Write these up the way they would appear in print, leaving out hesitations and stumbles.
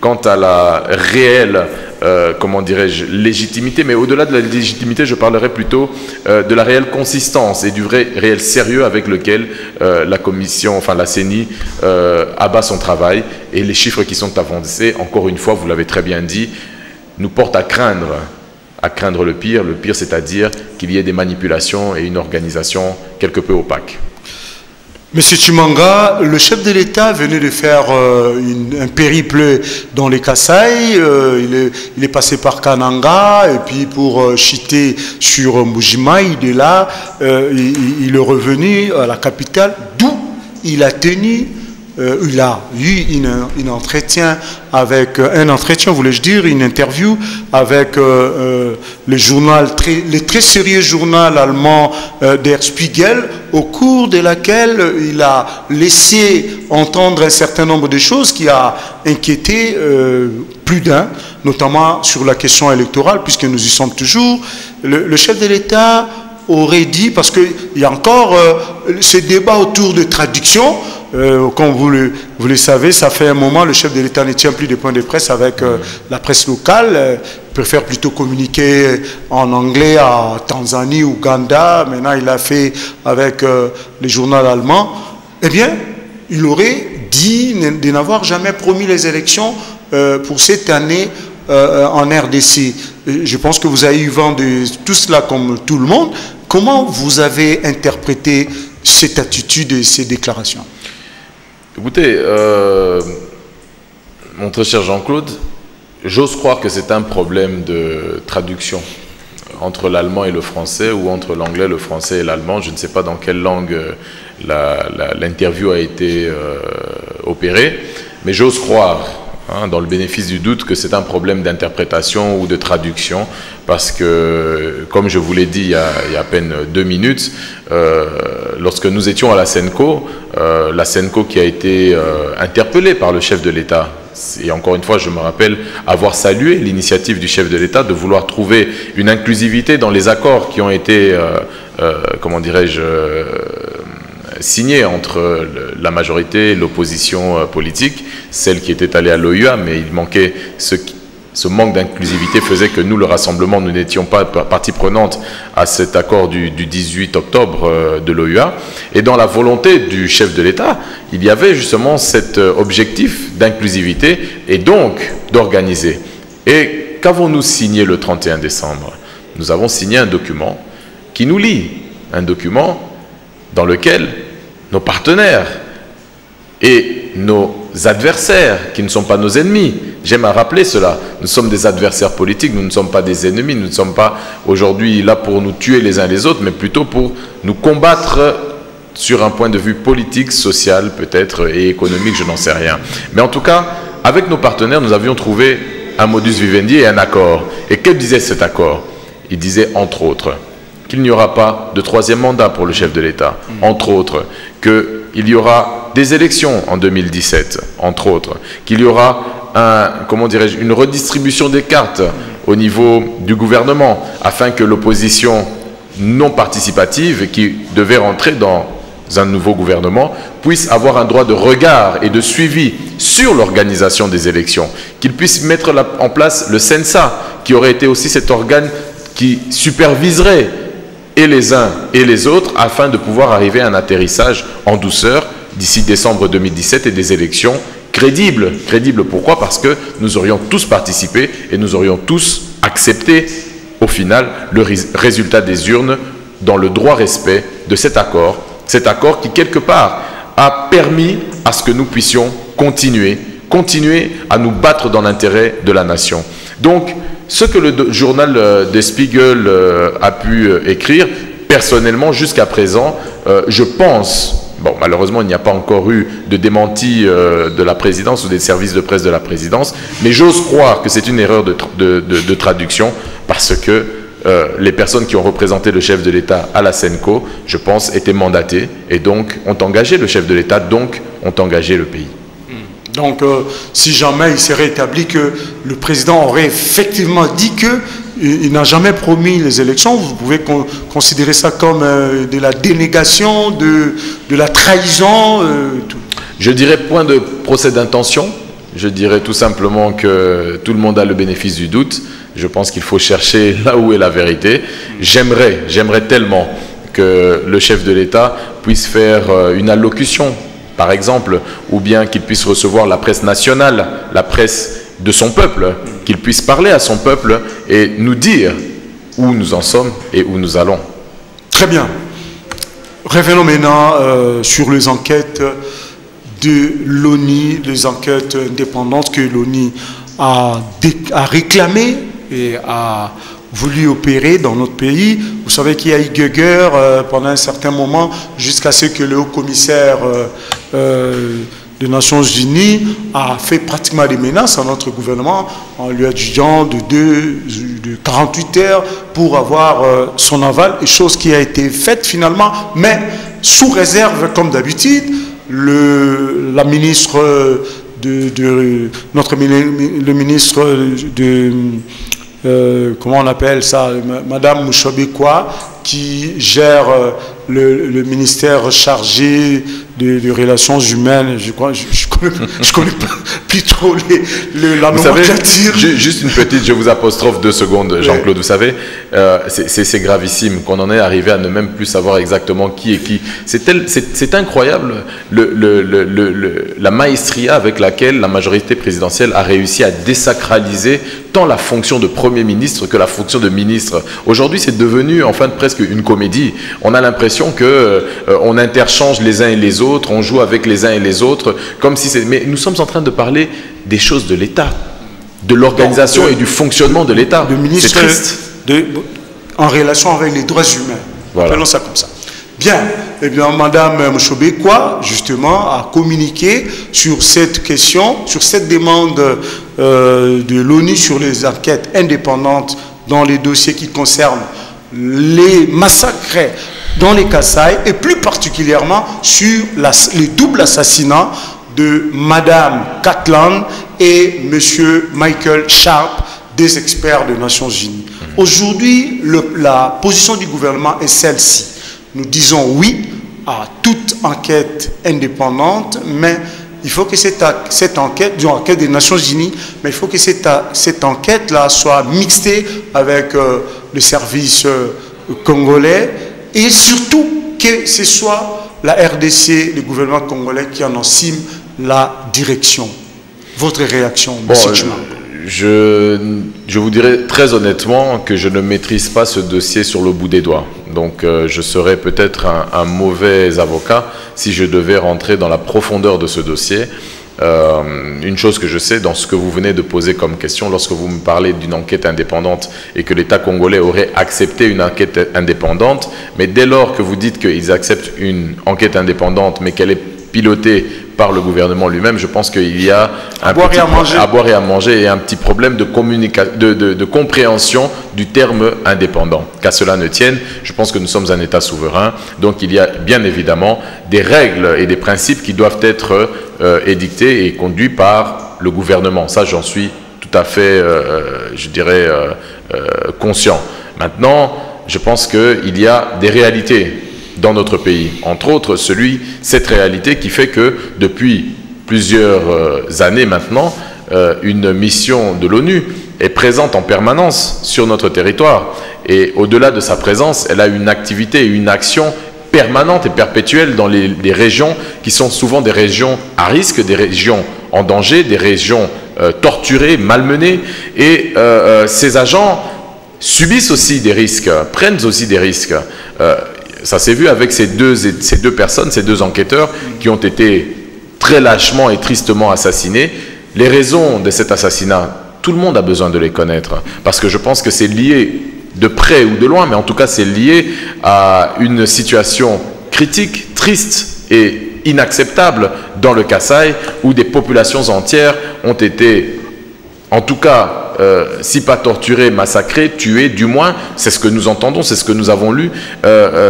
quant à la réelle, comment dirais-je, légitimité, mais au-delà de la légitimité, je parlerai plutôt de la réelle consistance et du réel sérieux avec lequel la commission, enfin la CENI, abat son travail. Et les chiffres qui sont avancés, encore une fois, vous l'avez très bien dit, nous portent à craindre le pire, c'est-à-dire qu'il y ait des manipulations et une organisation quelque peu opaque. Monsieur Chimanga, le chef de l'État venait de faire un périple dans les Kasaï. Il est passé par Kananga et puis pour chiter sur Mujima, il est là. Il est revenu à la capitale d'où il a tenu. Il a eu un entretien avec voulais-je dire, une interview avec le très sérieux journal allemand Der Spiegel, au cours de laquelle il a laissé entendre un certain nombre de choses qui a inquiété plus d'un, notamment sur la question électorale, puisque nous y sommes toujours. Le chef de l'État aurait dit, parce qu'il y a encore ce débat autour de traduction. Comme vous le savez, ça fait un moment, le chef de l'État ne tient plus de points de presse avec la presse locale. Il préfère plutôt communiquer en anglais à Tanzanie, Ouganda. Maintenant, il l'a fait avec les journaux allemands. Eh bien, il aurait dit de n'avoir jamais promis les élections pour cette année en RDC. Je pense que vous avez eu vent de tout cela comme tout le monde. Comment vous avez interprété cette attitude et ces déclarations? Écoutez, mon très cher Jean-Claude, j'ose croire que c'est un problème de traduction entre l'allemand et le français, ou entre l'anglais, le français et l'allemand. Je ne sais pas dans quelle langue l'interview a été opérée, mais j'ose croire, dans le bénéfice du doute, que c'est un problème d'interprétation ou de traduction, parce que, comme je vous l'ai dit il y a à peine 2 minutes, lorsque nous étions à la Senco qui a été interpellée par le chef de l'État, et encore une fois, je me rappelle avoir salué l'initiative du chef de l'État de vouloir trouver une inclusivité dans les accords qui ont été, comment dirais-je, signé entre la majorité et l'opposition politique, celle qui était allée à l'OUA, mais il manquait ce manque d'inclusivité faisait que nous, le Rassemblement, nous n'étions pas partie prenante à cet accord du 18 octobre de l'OUA. Et dans la volonté du chef de l'État, il y avait justement cet objectif d'inclusivité et donc d'organiser. Et qu'avons-nous signé le 31 décembre? Nous avons signé un document qui nous lie, un document dans lequel nos partenaires et nos adversaires, qui ne sont pas nos ennemis, j'aime à rappeler cela, nous sommes des adversaires politiques, nous ne sommes pas des ennemis, nous ne sommes pas aujourd'hui là pour nous tuer les uns les autres, mais plutôt pour nous combattre sur un point de vue politique, social peut-être, et économique, je n'en sais rien. Mais en tout cas, avec nos partenaires, nous avions trouvé un modus vivendi et un accord. Et que disait cet accord? Il disait, entre autres, qu'il n'y aura pas de 3e mandat pour le chef de l'État, entre autres, qu'il y aura des élections en 2017, entre autres, qu'il y aura une redistribution des cartes au niveau du gouvernement, afin que l'opposition non participative, qui devait rentrer dans un nouveau gouvernement, puisse avoir un droit de regard et de suivi sur l'organisation des élections, qu'il puisse mettre en place le CENSA, qui aurait été aussi cet organe qui superviserait et les uns et les autres, afin de pouvoir arriver à un atterrissage en douceur d'ici décembre 2017 et des élections crédibles. Crédibles pourquoi? Parce que nous aurions tous participé et nous aurions tous accepté au final le résultat des urnes dans le droit respect de cet accord qui quelque part a permis à ce que nous puissions continuer à nous battre dans l'intérêt de la nation. Donc, ce que le journal Der Spiegel a pu écrire, personnellement, jusqu'à présent, je pense, bon, malheureusement, il n'y a pas encore eu de démenti de la présidence ou des services de presse de la présidence, mais j'ose croire que c'est une erreur de traduction, parce que les personnes qui ont représenté le chef de l'État à la Senco, je pense, étaient mandatées et donc ont engagé le chef de l'État, donc ont engagé le pays. Donc, si jamais il serait établi que le président aurait effectivement dit qu'il n'a jamais promis les élections, vous pouvez considérer ça comme de la dénégation, de la trahison tout. Je dirais point de procès d'intention. je dirais tout simplement que tout le monde a le bénéfice du doute. Je pense qu'il faut chercher là où est la vérité. J'aimerais tellement que le chef de l'État puisse faire une allocution, par exemple, ou bien qu'il puisse recevoir la presse nationale, la presse de son peuple, qu'il puisse parler à son peuple et nous dire où nous en sommes et où nous allons. Très bien. Revenons maintenant sur les enquêtes de l'ONU, les enquêtes indépendantes que l'ONU a réclamées et a voulu opérer dans notre pays. Vous savez qu'il y a eu guerre pendant un certain moment jusqu'à ce que le haut-commissaire des Nations Unies a fait pratiquement des menaces à notre gouvernement en lui adjugeant de 48 heures pour avoir son aval, et chose qui a été faite finalement, mais sous réserve comme d'habitude. La ministre le ministre de comment on appelle ça, Madame Mouchobekwa, qui gère le ministère chargé des relations humaines. Je connais plus trop la nomenclature. Juste une petite, je vous apostrophe 2 secondes, Jean-Claude. Vous savez, c'est gravissime qu'on en est arrivé à ne même plus savoir exactement qui est qui. C'est incroyable la maestria avec laquelle la majorité présidentielle a réussi à désacraliser tant la fonction de Premier ministre que la fonction de ministre. Aujourd'hui, c'est devenu en fait presque une comédie. On a l'impression qu'on interchange les uns et les autres, on joue avec les uns et les autres, comme si c'est... Mais nous sommes en train de parler des choses de l'État, de l'organisation et du fonctionnement de l'État. C'est triste. En relation avec les droits humains. Voilà. Appelons ça comme ça. Bien. Eh bien, Madame Mouchobekwa, justement, a communiqué sur cette question, sur cette demande de l'ONU sur les enquêtes indépendantes dans les dossiers qui concernent les massacres dans les Kasaï, et plus particulièrement sur les doubles assassinats de Madame Katlan et Monsieur Michael Sharp, des experts des Nations Unies. Aujourd'hui, la position du gouvernement est celle-ci. Nous disons oui à toute enquête indépendante, mais il faut que cette enquête, disons enquête des Nations Unies, mais il faut que cette enquête-là soit mixtée avec le service congolais, et surtout que ce soit la RDC, le gouvernement congolais qui en cime la direction. Votre réaction, bon, M. Chimanga? Je vous dirais très honnêtement que je ne maîtrise pas ce dossier sur le bout des doigts. Donc je serais peut-être un mauvais avocat si je devais rentrer dans la profondeur de ce dossier. Une chose que je sais dans ce que vous venez de poser comme question, lorsque vous me parlez d'une enquête indépendante et que l'État congolais aurait accepté une enquête indépendante, mais dès lors que vous dites qu'ils acceptent une enquête indépendante mais qu'elle est pilotée par le gouvernement lui-même, je pense qu'il y a à boire et à manger et un petit problème de compréhension du terme indépendant. Qu'à cela ne tienne, je pense que nous sommes un État souverain, donc il y a bien évidemment des règles et des principes qui doivent être édictés et conduits par le gouvernement. Ça, j'en suis tout à fait, je dirais, conscient. Maintenant, je pense qu'il y a des réalités dans notre pays, entre autres cette réalité qui fait que depuis plusieurs années maintenant, une mission de l'ONU est présente en permanence sur notre territoire, et au-delà de sa présence, elle a une activité et une action permanente et perpétuelle dans les régions qui sont souvent des régions à risque, des régions en danger, des régions torturées, malmenées, et ces agents subissent aussi des risques, prennent aussi des risques. Ça s'est vu avec ces deux personnes, ces deux enquêteurs qui ont été très lâchement et tristement assassinés. Les raisons de cet assassinat, tout le monde a besoin de les connaître, parce que je pense que c'est lié de près ou de loin, mais en tout cas c'est lié à une situation critique, triste et inacceptable dans le Kasaï, où des populations entières ont été, en tout cas, si pas torturés, massacrés, tués, du moins, c'est ce que nous entendons, c'est ce que nous avons lu.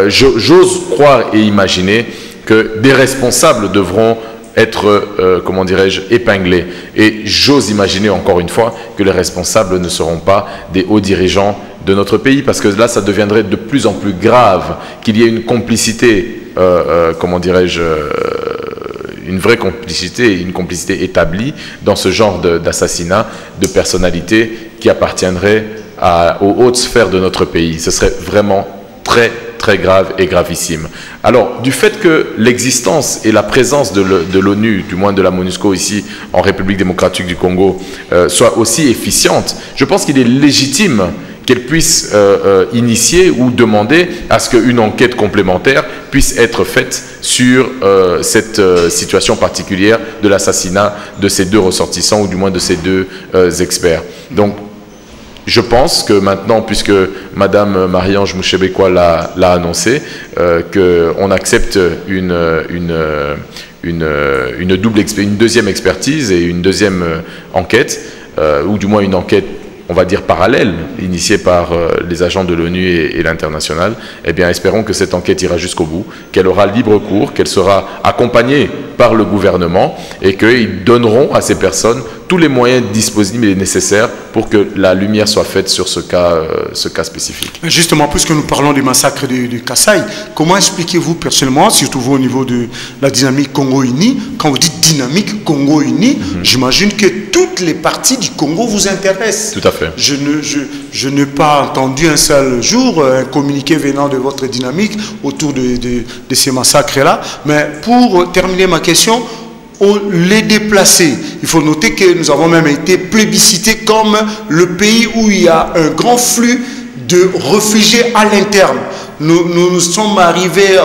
J'ose croire et imaginer que des responsables devront être, comment dirais-je, épinglés. Et j'ose imaginer encore une fois que les responsables ne seront pas des hauts dirigeants de notre pays, parce que là, ça deviendrait de plus en plus grave qu'il y ait une complicité, comment dirais-je, une vraie complicité, une complicité établie dans ce genre d'assassinat de personnalités qui appartiendraient aux hautes sphères de notre pays. Ce serait vraiment très, très grave et gravissime. Alors, du fait que l'existence et la présence de l'ONU, du moins de la MONUSCO ici en République démocratique du Congo, soit aussi efficiente, je pense qu'il est légitime qu'elle puisse initier ou demander à ce qu'une enquête complémentaire puisse être faite sur cette situation particulière de l'assassinat de ces deux ressortissants ou du moins de ces deux experts. Donc, je pense que maintenant, puisque Madame Marie-Ange Mouchébékwa l'a annoncé, qu'on accepte une deuxième expertise et une deuxième enquête, ou du moins une enquête, on va dire parallèle, initiée par les agents de l'ONU et l'international, eh bien, espérons que cette enquête ira jusqu'au bout, qu'elle aura libre cours, qu'elle sera accompagnée par le gouvernement et qu'ils donneront à ces personnes tous les moyens disponibles et nécessaires pour que la lumière soit faite sur ce cas spécifique. Justement, puisque nous parlons du massacre du Kasaï, comment expliquez-vous personnellement, surtout vous au niveau de la dynamique Congo-Uni, quand vous dites dynamique Congo-Uni, j'imagine que toutes les parties du Congo vous intéressent. Tout à fait. Je n'ai pas entendu un seul jour un communiqué venant de votre dynamique autour de ces massacres-là. Mais pour terminer ma question, les déplacés, il faut noter que nous avons même été plébiscités comme le pays où il y a un grand flux de réfugiés à l'interne. Nous sommes arrivés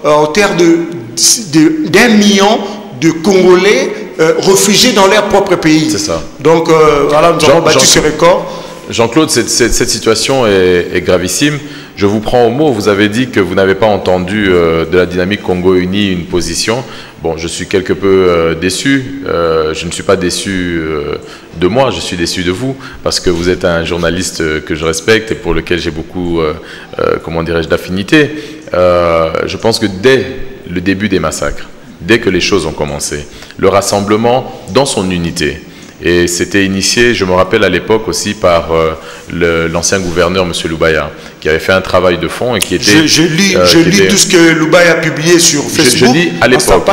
en terre d'1 million de Congolais réfugiés dans leur propre pays. C'est ça. Donc voilà, nous avons battu ce record. Jean-Claude, cette situation est gravissime. Je vous prends au mot, vous avez dit que vous n'avez pas entendu de la dynamique Congo-Uni une position. Bon, je suis quelque peu déçu. Je ne suis pas déçu de moi, je suis déçu de vous, parce que vous êtes un journaliste que je respecte et pour lequel j'ai beaucoup, comment dirais-je, d'affinité. Je pense que dès le début des massacres, dès que les choses ont commencé, le rassemblement dans son unité, et c'était initié, je me rappelle à l'époque aussi, par l'ancien gouverneur, M. Loubaya, qui avait fait un travail de fond et qui était... Je lis tout ce que Loubaya a publié sur Facebook. Je lis à l'époque,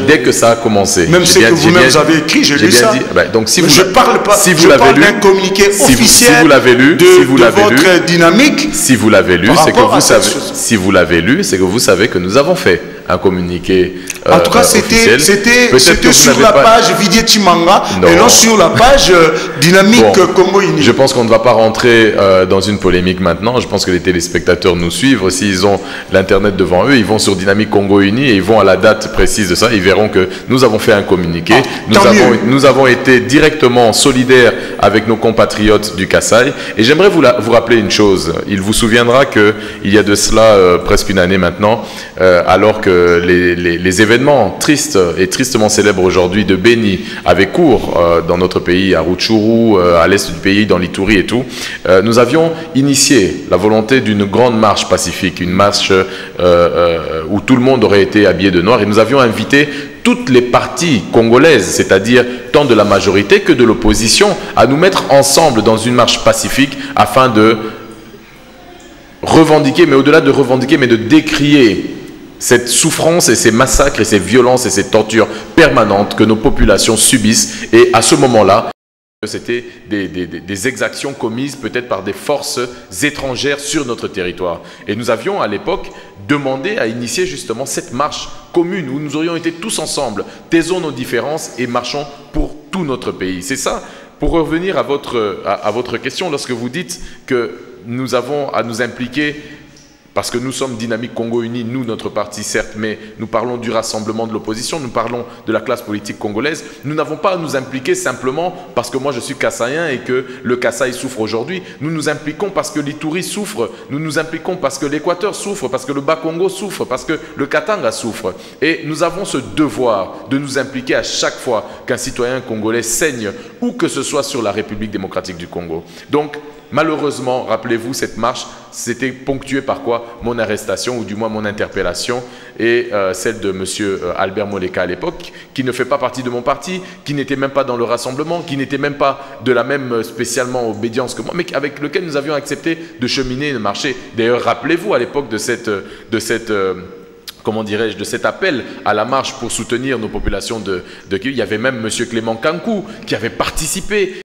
dès que ça a commencé. Même ce que vous-même avez écrit, je lis ça. Donc, si vous, je parle pas, si vous je l'avez parle lu, d'un communiqué officiel si vous l'avez lu, de votre dynamique. Si vous l'avez lu, c'est que vous savez. Si vous l'avez lu, c'est que vous savez que nous avons fait un communiqué en tout cas, c'était sur la page Vidier Chimanga et non sur la page dynamique Congo-Uni. Je pense qu'on ne va pas rentrer dans une polémique maintenant. Je pense que les téléspectateurs nous suivent. Aussi, ils ont l'Internet devant eux. Ils vont sur Dynamique Congo-Uni et ils vont à la date précise de ça. Ils verront que nous avons fait un communiqué. Nous avons été directement solidaires avec nos compatriotes du Kasaï. Et j'aimerais vous rappeler une chose. Il vous souviendra qu'il y a de cela presque une année maintenant, alors que les événements tristes et tristement célèbres aujourd'hui de Béni avaient cours dans notre pays, à Rutshuru, à l'est du pays, dans l'Ituri et tout, nous avions initié la volonté d'une grande marche pacifique, une marche où tout le monde aurait été habillé de noir, et nous avions invité toutes les parties congolaises, c'est-à-dire tant de la majorité que de l'opposition, à nous mettre ensemble dans une marche pacifique afin de revendiquer, mais au-delà de revendiquer, mais de décrier cette souffrance et ces massacres et ces violences et ces tortures permanentes que nos populations subissent. Et à ce moment-là, c'était des exactions commises peut-être par des forces étrangères sur notre territoire. Et nous avions à l'époque demandé à initier justement cette marche commune où nous aurions été tous ensemble, taisons nos différences et marchons pour tout notre pays. C'est ça. Pour revenir à votre question, lorsque vous dites que nous avons à nous impliquer, parce que nous sommes Dynamique Congo-Uni, nous, notre parti, certes, mais nous parlons du rassemblement de l'opposition, nous parlons de la classe politique congolaise. Nous n'avons pas à nous impliquer simplement parce que moi je suis Kassaïen et que le Kasaï souffre aujourd'hui. Nous nous impliquons parce que l'Ituri souffre, nous nous impliquons parce que l'Équateur souffre, parce que le Bas-Congo souffre, parce que le Katanga souffre. Et nous avons ce devoir de nous impliquer à chaque fois qu'un citoyen congolais saigne, où que ce soit sur la République démocratique du Congo. Donc, malheureusement, rappelez-vous, cette marche, c'était ponctuée par quoi? Mon arrestation, ou du moins mon interpellation, et celle de M. Albert Moleka à l'époque, qui ne fait pas partie de mon parti, qui n'était même pas dans le rassemblement, qui n'était même pas de la même spécialement obédience que moi, mais avec lequel nous avions accepté de cheminer et de marcher. D'ailleurs, rappelez-vous à l'époque de cette comment dirais-je, de cet appel à la marche pour soutenir nos populations de Kivu. Il y avait même M. Clément Kankou qui avait participé.